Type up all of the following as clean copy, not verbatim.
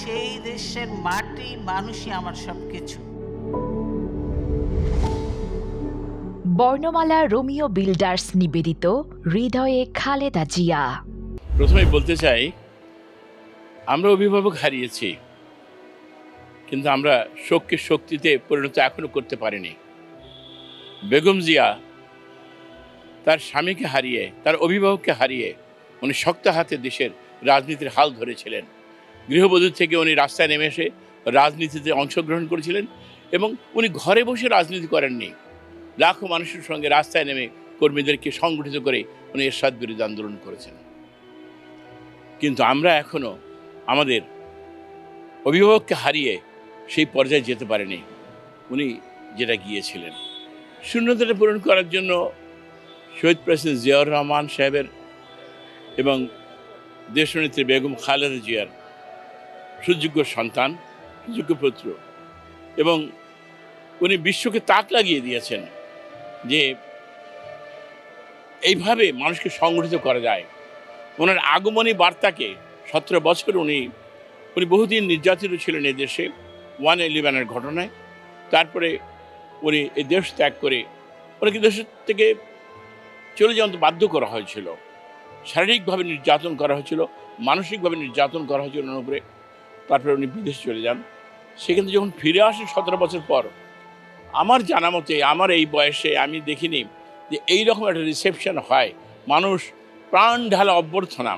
সেই দেশের মাটি মানুষই আমার সবকিছু। বর্ণমালা রোমিও বিল্ডার্স নিবেদিত হৃদয়ে খালেদা জিয়া। প্রথমেই বলতে চাই, আমরা অভিভাবক হারিয়েছি, কিন্তু আমরা শোককে শক্তিতে পরিণত এখনো করতে পারিনি। বেগম জিয়া তার স্বামীকে হারিয়ে, তার অভিভাবককে হারিয়ে উনি শক্ত হাতে দেশের রাজনীতির হাল ধরেছিলেন। গৃহবধূ থেকে উনি রাস্তায় নেমে এসে রাজনীতিতে অংশগ্রহণ করেছিলেন এবং উনি ঘরে বসে রাজনীতি করেননি। লাখো মানুষের সঙ্গে রাস্তায় নেমে কর্মীদেরকে সংগঠিত করে উনি এরশাদ বিরোধী আন্দোলন করেছেন। কিন্তু আমরা এখনো আমাদের অভিভাবককে হারিয়ে সেই পর্যায়ে যেতে পারেনি উনি যেটা গিয়েছিলেন। শূন্যতাটা পূরণ করার জন্য শহীদ প্রেসিডেন্ট জিয়াউর রহমান সাহেবের এবং দেশনেত্রী বেগম খালেদা জিয়ার সুযোগ্য সন্তান, সুযোগ্য পুত্র, এবং উনি বিশ্বকে তাক লাগিয়ে দিয়েছেন যে এইভাবে মানুষকে সংগঠিত করা যায়। ওনার আগমনী বার্তাকে 17 বছর উনি বহুদিন নির্যাতিত ছিলেন এই দেশে 1/11 ঘটনায়। তারপরে উনি এই দেশ ত্যাগ করে ওনাকে দেশ থেকে চলে যাওয়ার বাধ্য করা হয়েছিল। শারীরিকভাবে নির্যাতন করা হয়েছিল, মানসিকভাবে নির্যাতন করা হয়েছিল ওনার উপরে। তারপরে উনি বিদেশে চলে যান। সেখান থেকে যখন ফিরে আসেন 17 বছর পর, আমার জানা মতে আমার এই বয়সে আমি দেখিনি যে এইরকম একটা রিসেপশন হয়, মানুষ প্রাণ ঢালা অভ্যর্থনা,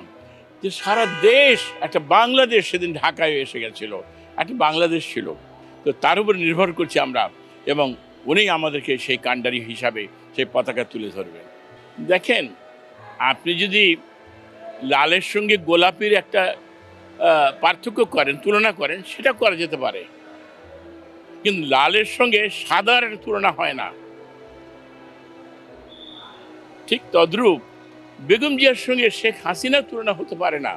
যে সারা দেশ, একটা বাংলাদেশ সেদিন ঢাকায় এসে গেছিল, একটা বাংলাদেশ ছিল। তো তার উপর নির্ভর করছি আমরা, এবং উনি আমাদেরকে সেই কাণ্ডারি হিসাবে সেই পতাকা তুলে ধরবেন। দেখেন, আপনি যদি লালের সঙ্গে গোলাপির একটা পার্থক্য করেন, তুলনা করেন, সেটা করা যেতে পারে, কিন্তু লালের সঙ্গে সাদার একটা তুলনা হয় না। ঠিক তদ্রূপ বেগম জিয়ার সঙ্গে শেখ হাসিনার তুলনা হতে পারে না।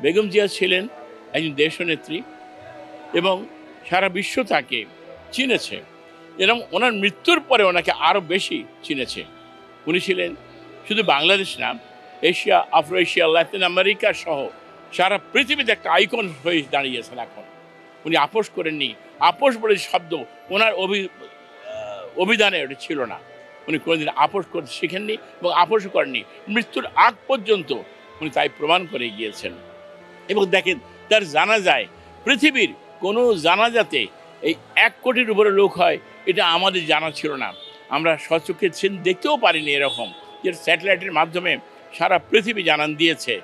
বেগম জিয়া ছিলেন একজন দেশনেত্রী এবং সারা বিশ্ব তাকে চিনেছে, এবং ওনার মৃত্যুর পরে ওনাকে আরও বেশি চিনেছে। উনি ছিলেন শুধু বাংলাদেশ না, Asia, Afro Asia, Latin America সহ সারা পৃথিবীতে একটা আইকন হয়ে দাঁড়িয়েছেন এখন। উনি আপোষ করেননি। আপোষ বলে শব্দ ওনার অভিধানে ওটা ছিল না। উনি কোনোদিন আপোষ করতে শিখেননি এবং আপোষও করেননি। মৃত্যুর আগ পর্যন্ত উনি তাই প্রমাণ করে গিয়েছেন। এবং দেখেন, তার জানাজায় পৃথিবীর কোনো জানাজাতে এই 1 কোটির উপরে লোক হয়, এটা আমাদের জানা ছিল না। আমরা স্বচক্ষে দেখতেও পারিনি এরকম, যে স্যাটেলাইটের মাধ্যমে সারা পৃথিবী জানান দিয়েছে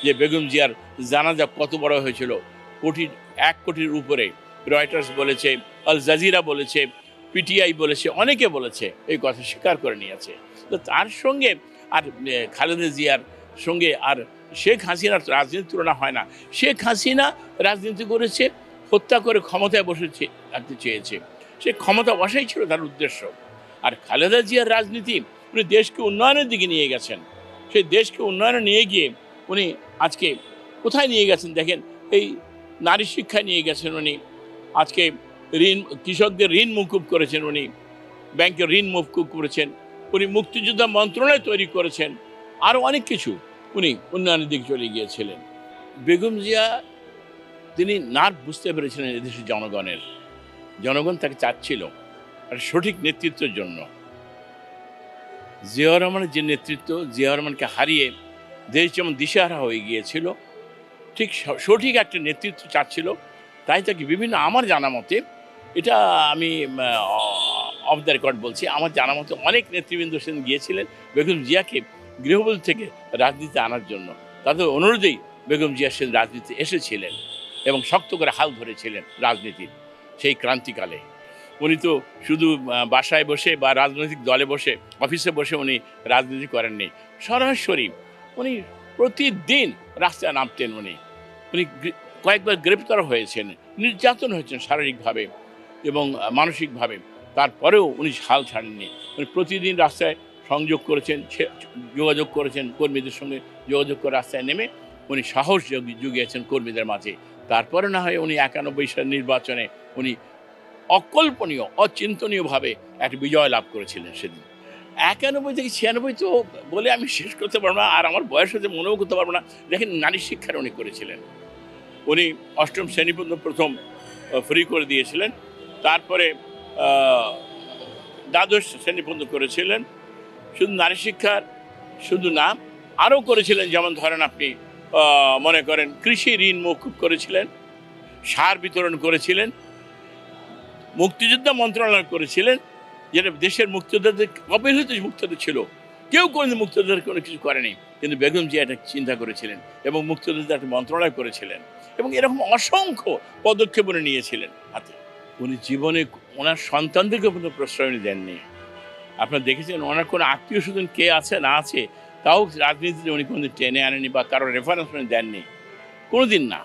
যে বেগম জিয়ার জানাজা কত বড় হয়েছিল। 1 কোটির উপরে। রয়টার্স বলেছে, আল জাজিরা বলেছে, পিটিআই বলেছে, অনেকে বলেছে, এই কথা স্বীকার করে নিয়েছে। তো তার সঙ্গে আর খালেদা জিয়ার সঙ্গে আর শেখ হাসিনার রাজনীতির তুলনা হয় না। শেখ হাসিনা রাজনীতি করেছে, হত্যা করে ক্ষমতায় বসেছে, থাকতে চেয়েছে, সে ক্ষমতা বসাই ছিল তার উদ্দেশ্য। আর খালেদা জিয়ার রাজনীতি, উনি দেশকে উন্নয়নের দিকে নিয়ে গেছেন। সেই দেশকে উন্নয়নে নিয়ে গিয়ে উনি আজকে কোথায় নিয়ে গেছেন দেখেন। এই নারী শিক্ষায় নিয়ে গেছেন উনি, আজকে কৃষকদের ঋণ মকুব করেছেন উনি, ব্যাংকের ঋণ মকুব করেছেন উনি, মুক্তিযোদ্ধা মন্ত্রণালয় তৈরি করেছেন, আরও অনেক কিছু উনি উন্নয়নের দিকে চলে গিয়েছিলেন। বেগম জিয়া তিনি বুঝতে পেরেছিলেন এদেশের জনগণ তাকে চাচ্ছিল আর সঠিক নেতৃত্বের জন্য। জিয়াউর রহমানের যে নেতৃত্ব, জিয়াউর রহমানকে হারিয়ে দেশ যেমন দিশেহারা হয়ে গিয়েছিল, ঠিক সঠিক একটা নেতৃত্ব চাচ্ছিল। তাই তাকে বিভিন্ন, আমার জানা মতে, এটা আমি অফ দ্য রেকর্ড বলছি, আমার জানা মতে অনেক নেতৃবৃন্দ সেদিন গিয়েছিলেন বেগম জিয়াকে গৃহবধূ থেকে রাজনীতিতে আনার জন্য। তাদের অনুরোধেই বেগম জিয়া সেদিন রাজনীতিতে এসেছিলেন এবং শক্ত করে হাল ধরেছিলেন রাজনীতির সেই ক্রান্তিকালে। উনি তো শুধু বাসায় বসে বা রাজনৈতিক দলে বসে, অফিসে বসে উনি রাজনীতি করেননি। সরাসরি উনি প্রতিদিন রাস্তায় নামতেন। উনি কয়েকবার গ্রেপ্তার হয়েছেন, নির্যাতন হয়েছেন শারীরিকভাবে এবং মানসিকভাবে। তারপরেও উনি হাল ছাড়েননি। উনি প্রতিদিন রাস্তায় যোগাযোগ করেছেন কর্মীদের সঙ্গে, যোগাযোগ করে রাস্তায় নেমে উনি সাহস জুগিয়েছেন কর্মীদের মাঝে। তারপরে না হয় উনি 91 সালের নির্বাচনে উনি অকল্পনীয়, অচিন্তনীয়ভাবে একটা বিজয় লাভ করেছিলেন সেদিন। 91 থেকে 96 তো বলে আমি শেষ করতে পারবো না, আর আমার বয়স হতে মনেও করতে পারবো না। দেখেন, নারী শিক্ষার উনি করেছিলেন। উনি অষ্টম শ্রেণী পর্যন্ত প্রথম ফ্রি করে দিয়েছিলেন, তারপরে দ্বাদশ শ্রেণী পর্যন্ত করেছিলেন। শুধু নারী শিক্ষার শুধু না, আরও করেছিলেন, যেমন ধরেন আপনি মনে করেন কৃষি ঋণ মওকুফ করেছিলেন, সার বিতরণ করেছিলেন, মুক্তিযোদ্ধা মন্ত্রণালয় করেছিলেন, যেটা দেশের মুক্তিযোদ্ধাদের অবহেলিত মুক্তিযোদ্ধা ছিল, কেউ কোনো মুক্তিযোদ্ধাদের কোনো কিছু করেনি, কিন্তু বেগম জিয়া এটা চিন্তা করেছিলেন এবং মুক্তিযোদ্ধাদের একটা মন্ত্রণালয় করেছিলেন এবং এরকম অসংখ্য পদক্ষেপ উনি নিয়েছিলেন হাতে। উনি জীবনে ওনার সন্তানদেরকে কোনো প্রশ্রয় উনি দেননি। আপনারা দেখেছেন ওনার কোনো আত্মীয় স্বজন কে আছে না আছে তাও রাজনীতিতে উনি কোনোদিন টেনে আনেনি বা কারোর রেফারেন্স উনি দেননি, কোনোদিন না।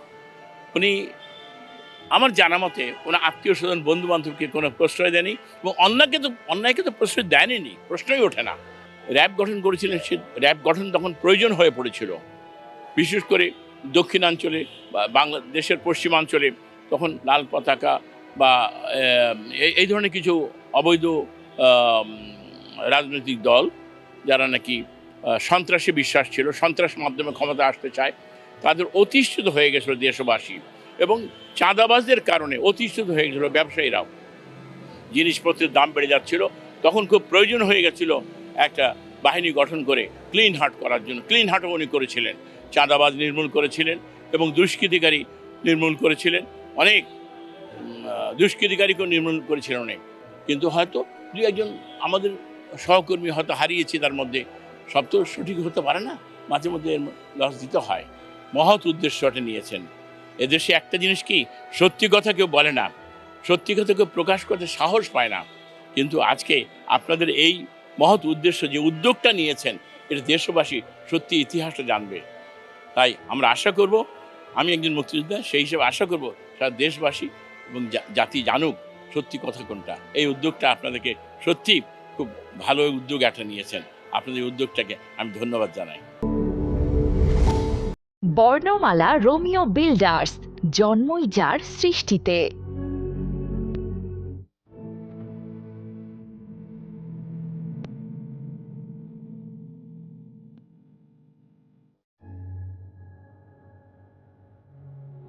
উনি আমার জানা মতে ওনার আত্মীয় স্বজন বন্ধু বান্ধবকে কোনো প্রশ্রয় দেয়নি এবং অন্যায়কে তো প্রশ্রয় দেয়নি, প্রশ্নই ওঠে না। র্যাব গঠন করেছিলেন, সে র্যাব গঠন তখন প্রয়োজন হয়ে পড়েছিল, বিশেষ করে দক্ষিণাঞ্চলে বা বাংলাদেশের পশ্চিমাঞ্চলে তখন লাল পতাকা বা এই ধরনের কিছু অবৈধ রাজনৈতিক দল যারা নাকি সন্ত্রাসে বিশ্বাস ছিল, সন্ত্রাস মাধ্যমে ক্ষমতা আসতে চায়, তাদের অতিষ্ঠিত হয়ে গেছিল দেশবাসী এবং চাঁদাবাজদের কারণে অতিষ্ঠিত হয়ে গেছিল ব্যবসায়ীরাও। জিনিসপত্রের দাম বেড়ে যাচ্ছিল, তখন খুব প্রয়োজন হয়ে গেছিল একটা বাহিনী গঠন করে ক্লিন হার্ট করার জন্য। ক্লিন হার্টও উনি করেছিলেন, চাঁদাবাজ নির্মূল করেছিলেন এবং দুষ্কৃতিকারী নির্মূল করেছিলেন, অনেক দুষ্কৃতিকারীকেও নির্মূল করেছিলেন অনেক। কিন্তু হয়তো দুই একজন আমাদের সহকর্মী হয়তো হারিয়েছি, তার মধ্যে সব তো সঠিক হতে পারে না, মাঝে মধ্যে লস দিতে হয়। মহৎ উদ্দেশ্যটা নিয়েছেন। এদেশে একটা জিনিস কি, সত্যি কথা কেউ বলে না, সত্যি কথা কেউ প্রকাশ করতে সাহস পায় না, কিন্তু আজকে আপনাদের এই মহৎ উদ্দেশ্য যে উদ্যোগটা নিয়েছেন, এটা দেশবাসী সত্যি ইতিহাসটা জানবে। তাই আমরা আশা করব, আমি একজন মুক্তিযোদ্ধা সেই হিসেবে আশা করব সারা দেশবাসী এবং জাতি জানুক সত্যি কথা কোনটা। এই উদ্যোগটা আপনাদেরকে সত্যি খুব ভালো উদ্যোগ একটা নিয়েছেন, আপনাদের উদ্যোগটাকে আমি ধন্যবাদ জানাই। বর্ণমালা রোমিও বিল্ডার্স, জন্মই যার সৃষ্টিতে।